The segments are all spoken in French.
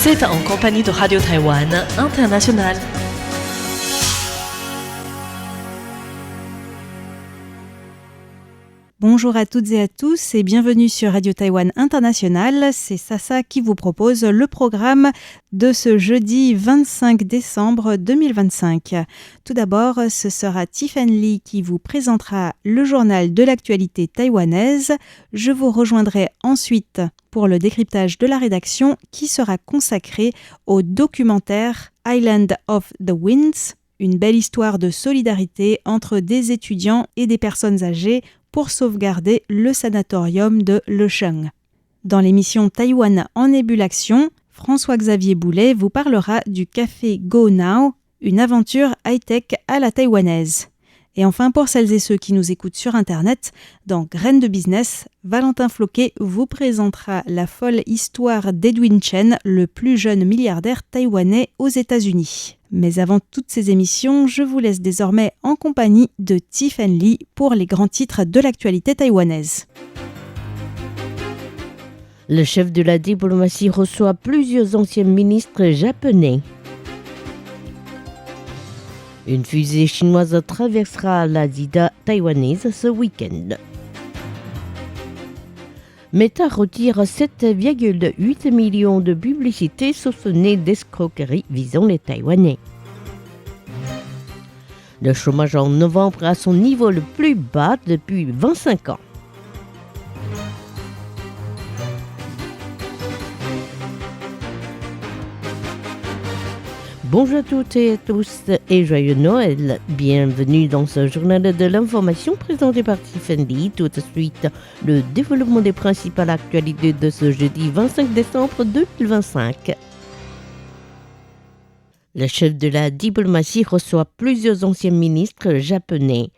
Vous êtes en compagnie de Radio Taïwan International. Bonjour à toutes et à tous et bienvenue sur Radio Taïwan International. C'est Sasa qui vous propose le programme de ce jeudi 25 décembre 2025. Tout d'abord, ce sera Tiffany Lee qui vous présentera le journal de l'actualité taïwanaise. Je vous rejoindrai ensuite pour le décryptage de la rédaction qui sera consacré au documentaire Island of the Winds, une belle histoire de solidarité entre des étudiants et des personnes âgées pour sauvegarder le sanatorium de Lecheng. Dans l'émission Taïwan en ébullition, François-Xavier Boulet vous parlera du café Go Now, une aventure high-tech à la taïwanaise. Et enfin, pour celles et ceux qui nous écoutent sur Internet, dans Graines de Business, Valentin Floquet vous présentera la folle histoire d'Edwin Chen, le plus jeune milliardaire taïwanais aux États-Unis. Mais avant toutes ces émissions, je vous laisse désormais en compagnie de Tiffany Lee pour les grands titres de l'actualité taïwanaise. Le chef de la diplomatie reçoit plusieurs anciens ministres japonais. Une fusée chinoise traversera l'Asie taïwanaise ce week-end. Meta retire 7,8 millions de publicités soupçonnées d'escroquerie visant les Taïwanais. Le chômage en novembre à son niveau le plus bas depuis 25 ans. Bonjour à toutes et à tous et joyeux Noël. Bienvenue dans ce journal de l'information présenté par Tiffany Lee. Tout de suite, le développement des principales actualités de ce jeudi 25 décembre 2025. Le chef de la diplomatie reçoit plusieurs anciens ministres japonais.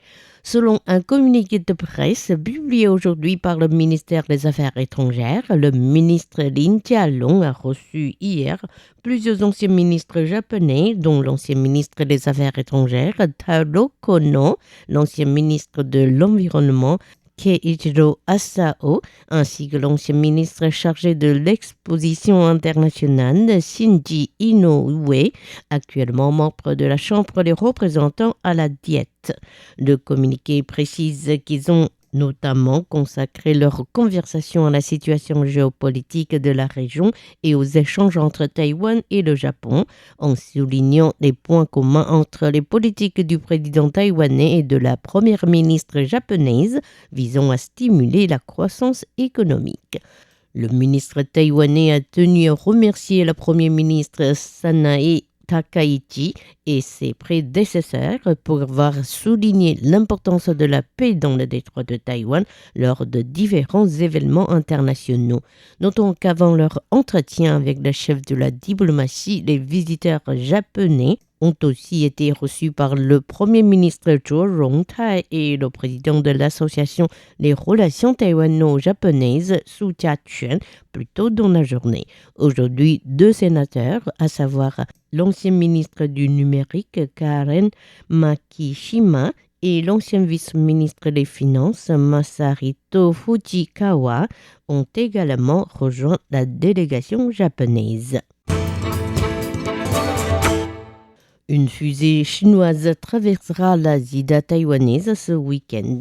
Selon un communiqué de presse publié aujourd'hui par le ministère des Affaires étrangères, le ministre Lin Jialong a reçu hier plusieurs anciens ministres japonais, dont l'ancien ministre des Affaires étrangères Taro Kono, l'ancien ministre de l'Environnement Keiichiro Asao, ainsi que l'ancien ministre chargé de l'exposition internationale Shinji Inoue, actuellement membre de la Chambre des représentants à la Diète. Le communiqué précise qu'ils ont notamment consacré leur conversation à la situation géopolitique de la région et aux échanges entre Taïwan et le Japon, en soulignant les points communs entre les politiques du président taïwanais et de la première ministre japonaise visant à stimuler la croissance économique. Le ministre taïwanais a tenu à remercier la première ministre Sanae Takaichi et ses prédécesseurs pour avoir souligné l'importance de la paix dans le détroit de Taïwan lors de différents événements internationaux. Notons qu'avant leur entretien avec le chef de la diplomatie, les visiteurs japonais ont aussi été reçus par le Premier ministre Zhou Rongtai et le président de l'association des relations taïwano-japonaises, Su Jia-chuen, plus tôt dans la journée. Aujourd'hui, deux sénateurs, à savoir l'ancien ministre du numérique Karen Makishima et l'ancien vice-ministre des Finances Masahito Fujikawa, ont également rejoint la délégation japonaise. Une fusée chinoise traversera l'Asie taïwanaise ce week-end.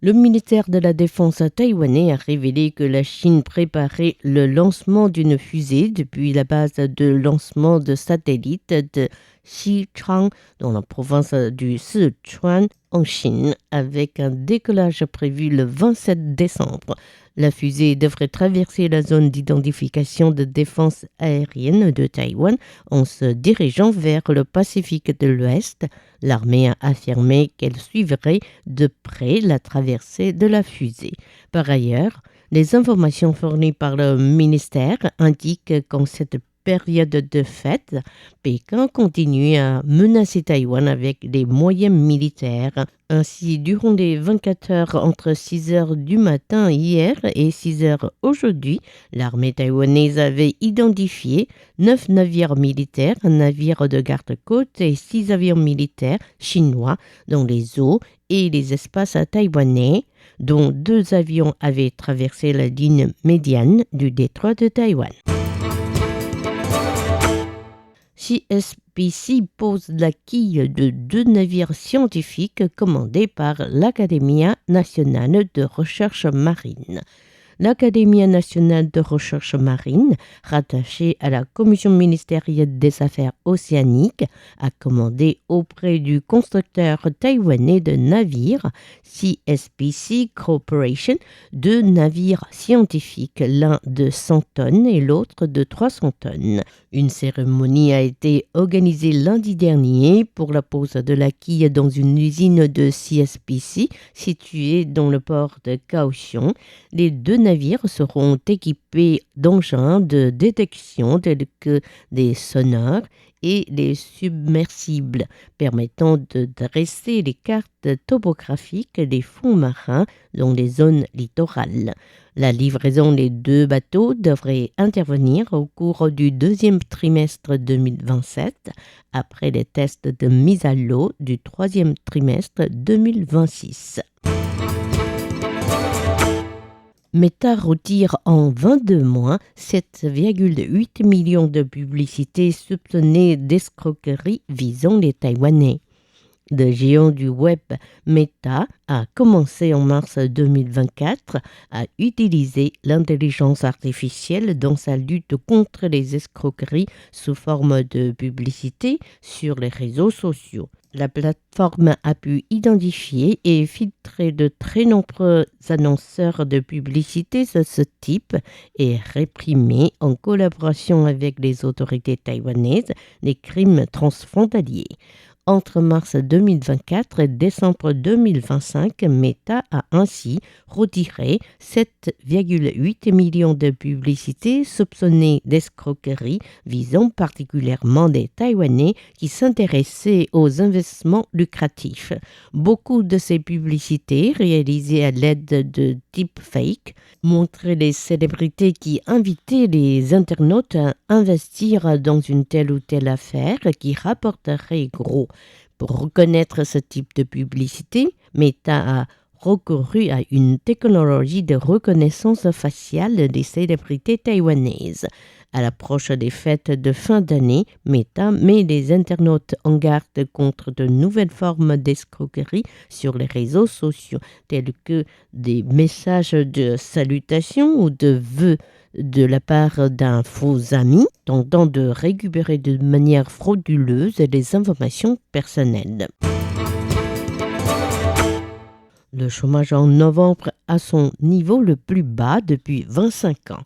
Le ministère de la Défense taïwanais a révélé que la Chine préparait le lancement d'une fusée depuis la base de lancement de satellites de Xichang dans la province du Sichuan en Chine, avec un décollage prévu le 27 décembre. La fusée devrait traverser la zone d'identification de défense aérienne de Taïwan en se dirigeant vers le Pacifique de l'Ouest. L'armée a affirmé qu'elle suivrait de près la traversée de la fusée. Par ailleurs, les informations fournies par le ministère indiquent qu'en cette période de fête, Pékin continue à menacer Taïwan avec des moyens militaires. Ainsi, durant les 24 heures entre 6 heures du matin hier et 6 heures aujourd'hui, l'armée taïwanaise avait identifié 9 navires militaires, un navire de garde-côte et 6 avions militaires chinois dans les eaux et les espaces taïwanais, dont 2 avions avaient traversé la ligne médiane du détroit de Taïwan. CSPC pose la quille de 2 navires scientifiques commandés par l'Académie nationale de recherche marine. L'Académie nationale de recherche marine, rattachée à la Commission ministérielle des affaires océaniques, a commandé auprès du constructeur taïwanais de navires CSPC Corporation 2 navires scientifiques, l'un de 100 tonnes et l'autre de 300 tonnes. Une cérémonie a été organisée lundi dernier pour la pose de la quille dans une usine de CSPC située dans le port de Kaohsiung. Les 2 navires seront équipés d'engins de détection tels que des sonars et des submersibles permettant de dresser les cartes topographiques des fonds marins dans les zones littorales. La livraison des 2 bateaux devrait intervenir au cours du 2e trimestre 2027, après les tests de mise à l'eau du 3e trimestre 2026. Meta retire en 22 mois 7,8 millions de publicités soupçonnées d'escroquerie visant les Taïwanais. Le géant du web Meta a commencé en mars 2024 à utiliser l'intelligence artificielle dans sa lutte contre les escroqueries sous forme de publicité sur les réseaux sociaux. La plateforme a pu identifier et filtrer de très nombreux annonceurs de publicité de ce type et réprimer, en collaboration avec les autorités taïwanaises, les crimes transfrontaliers. Entre mars 2024 et décembre 2025, Meta a ainsi retiré 7,8 millions de publicités soupçonnées d'escroquerie visant particulièrement des Taïwanais qui s'intéressaient aux investissements lucratifs. Beaucoup de ces publicités, réalisées à l'aide de deepfake, montraient les célébrités qui invitaient les internautes à investir dans une telle ou telle affaire qui rapporterait gros. Pour reconnaître ce type de publicité, Meta a recouru à une technologie de reconnaissance faciale des célébrités taïwanaises. À l'approche des fêtes de fin d'année, Meta met les internautes en garde contre de nouvelles formes d'escroquerie sur les réseaux sociaux, tels que des messages de salutation ou de vœux de la part d'un faux ami, tentant de récupérer de manière frauduleuse les informations personnelles. Le chômage en novembre à son niveau le plus bas depuis 25 ans.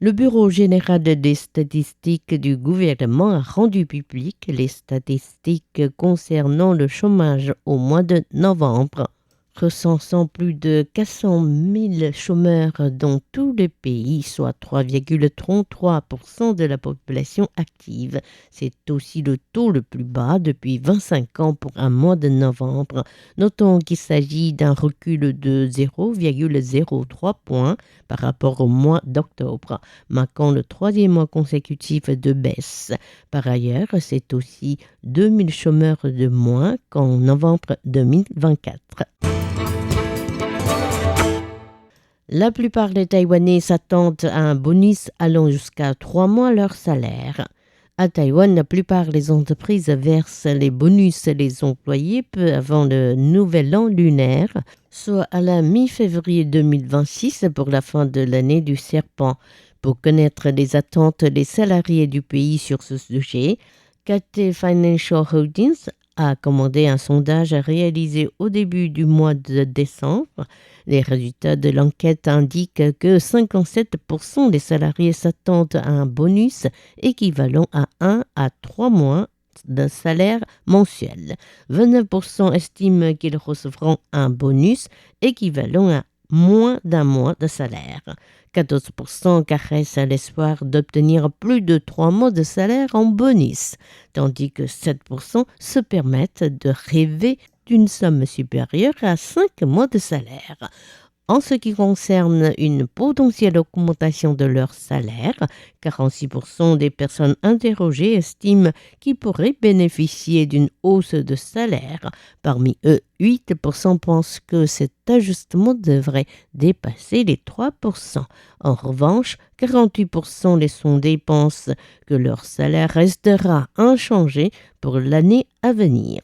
Le Bureau général des statistiques du gouvernement a rendu public les statistiques concernant le chômage au mois de novembre, recensant plus de 400 000 chômeurs dans tous les pays, soit 3,33% de la population active. C'est aussi le taux le plus bas depuis 25 ans pour un mois de novembre. Notons qu'il s'agit d'un recul de 0,03 points par rapport au mois d'octobre, marquant le 3e mois consécutif de baisse. Par ailleurs, c'est aussi 2000 chômeurs de moins qu'en novembre 2024. La plupart des Taïwanais s'attendent à un bonus allant jusqu'à 3 mois leur salaire. À Taïwan, la plupart des entreprises versent les bonus des employés peu avant le nouvel an lunaire, soit à la mi-février 2026 pour la fin de l'année du serpent. Pour connaître les attentes des salariés du pays sur ce sujet, KT Financial Holdings a commandé un sondage réalisé au début du mois de décembre. Les résultats de l'enquête indiquent que 57% des salariés s'attendent à un bonus équivalent à 1 à 3 mois de salaire mensuel. 29% estiment qu'ils recevront un bonus équivalent à moins d'un mois de salaire. 14% caressent l'espoir d'obtenir plus de 3 mois de salaire en bonus, tandis que 7% se permettent de rêver d'une somme supérieure à 5 mois de salaire. En ce qui concerne une potentielle augmentation de leur salaire, 46% des personnes interrogées estiment qu'ils pourraient bénéficier d'une hausse de salaire. Parmi eux, 8% pensent que cet ajustement devrait dépasser les 3%. En revanche, 48% des sondés pensent que leur salaire restera inchangé pour l'année à venir.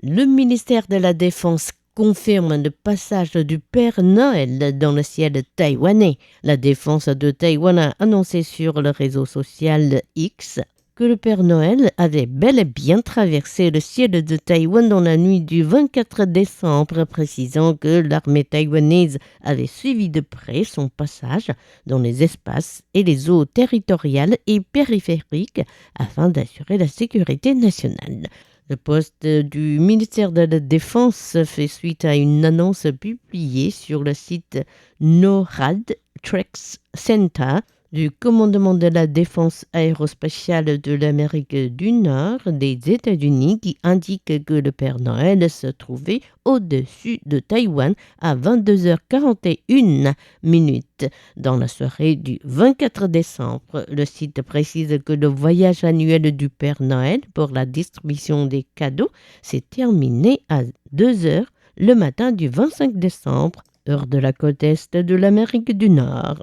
Le ministère de la Défense confirme le passage du Père Noël dans le ciel taïwanais. La défense de Taïwan a annoncé sur le réseau social X que le Père Noël avait bel et bien traversé le ciel de Taïwan dans la nuit du 24 décembre, précisant que l'armée taïwanaise avait suivi de près son passage dans les espaces et les eaux territoriales et périphériques afin d'assurer la sécurité nationale. Le poste du ministère de la Défense fait suite à une annonce publiée sur le site NORAD Trade Center du commandement de la défense aérospatiale de l'Amérique du Nord des États-Unis qui indique que le Père Noël se trouvait au-dessus de Taïwan à 22h41 dans la soirée du 24 décembre. Le site précise que le voyage annuel du Père Noël pour la distribution des cadeaux s'est terminé à 2h le matin du 25 décembre, heure de la côte est de l'Amérique du Nord.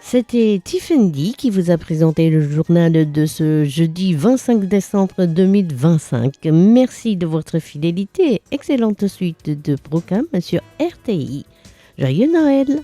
C'était Tiffany qui vous a présenté le journal de ce jeudi 25 décembre 2025. Merci de votre fidélité. Excellente suite de programmes sur RTI. Joyeux Noël!